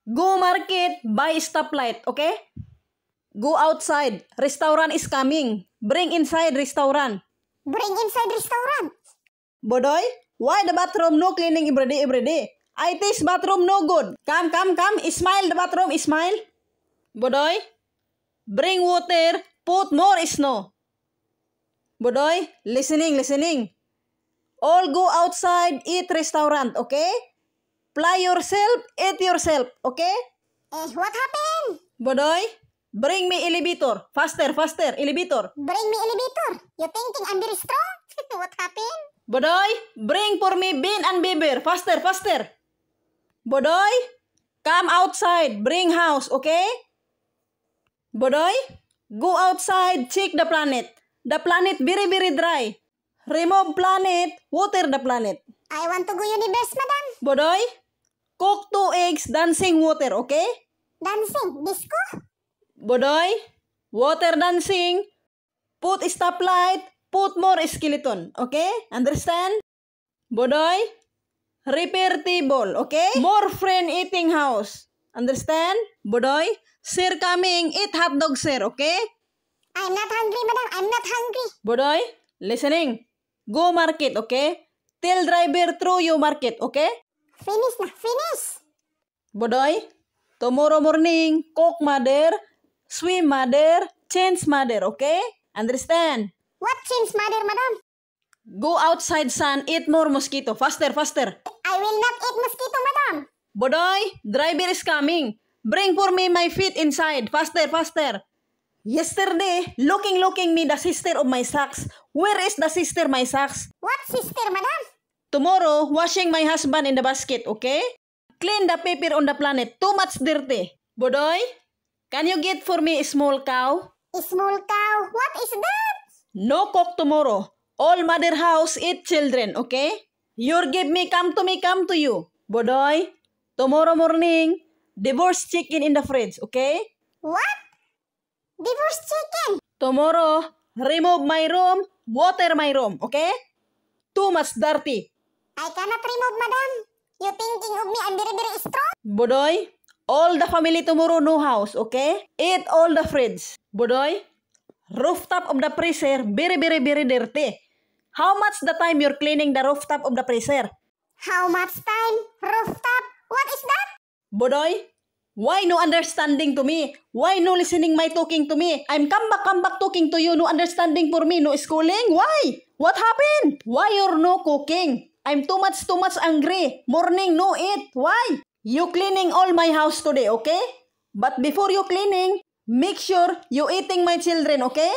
Go market, buy stoplight, okay? Go outside. Restaurant is coming. Bring inside restaurant. Bring inside restaurant. Bodoy, why the bathroom no cleaning every day? I taste bathroom no good. Come. Smile the bathroom, smile. Bodoy, bring water, put more snow. Bodoy, listening. All go outside, eat restaurant, okay? Fly yourself, eat yourself, okay? What happened? Bodoy, bring me elevator. Faster, elevator. Bring me elevator. You thinking I'm very strong? What happened? Bodoy, bring for me bean and beber. Faster. Bodoy, come outside, bring house, okay? Bodoy, go outside, check the planet. The planet very dry. Remove planet, water the planet. I want to go universe, madam. Bodoy, cook 2 eggs, dancing water, okay? Dancing, disco. Bodoy, water dancing, put stoplight, put more skeleton, okay? Understand? Bodoy, repair table, okay? More friend eating house. Understand? Bodoy, sir coming, eat hot dog, sir, okay? I'm not hungry, madam. I'm not hungry. Bodoy, listening. Go market, okay? Tell driver through you market, okay? Finish. Bodoy, tomorrow morning, cook mother, swim mother, change mother, okay? Understand? What change, mother, madam? Go outside, son, eat more mosquito. Faster. I will not eat mosquito, madam. Bodoy, driver is coming. Bring for me my feet inside. Faster. Yesterday, looking me the sister of my socks. Where is the sister my socks? What sister, madam? Tomorrow, washing my husband in the basket, okay? Clean the paper on the planet. Too much dirty. Bodoy, can you get for me a small cow? A small cow? What is that? No cook tomorrow. All mother house eat children, okay? Your give me, come to you. Bodoy, tomorrow morning, divorce chicken in the fridge, okay? What? Divorce chicken? Tomorrow, remove my room, water my room, okay? Too much dirty. I cannot remove, madam. You thinking of me, I'm very strong? Bodoy, all the family tomorrow no house, okay? Eat all the fridge. Bodoy, rooftop of the freezer, very dirty. How much the time you're cleaning the rooftop of the freezer? How much time? Rooftop? What is that? Bodoy, why no understanding to me? Why no listening my talking to me? I'm come back talking to you, no understanding for me, no schooling? Why? What happened? Why you're no cooking? I'm too much angry. Morning no eat. Why? You cleaning all my house today, okay? But before you cleaning, make sure you eating my children, okay?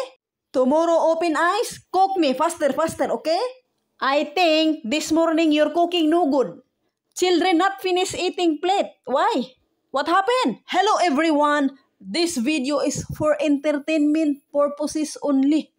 Tomorrow open eyes, cook me faster, okay? I think this morning you're cooking no good. Children not finish eating plate. Why? What happened? Hello everyone. This video is for entertainment purposes only.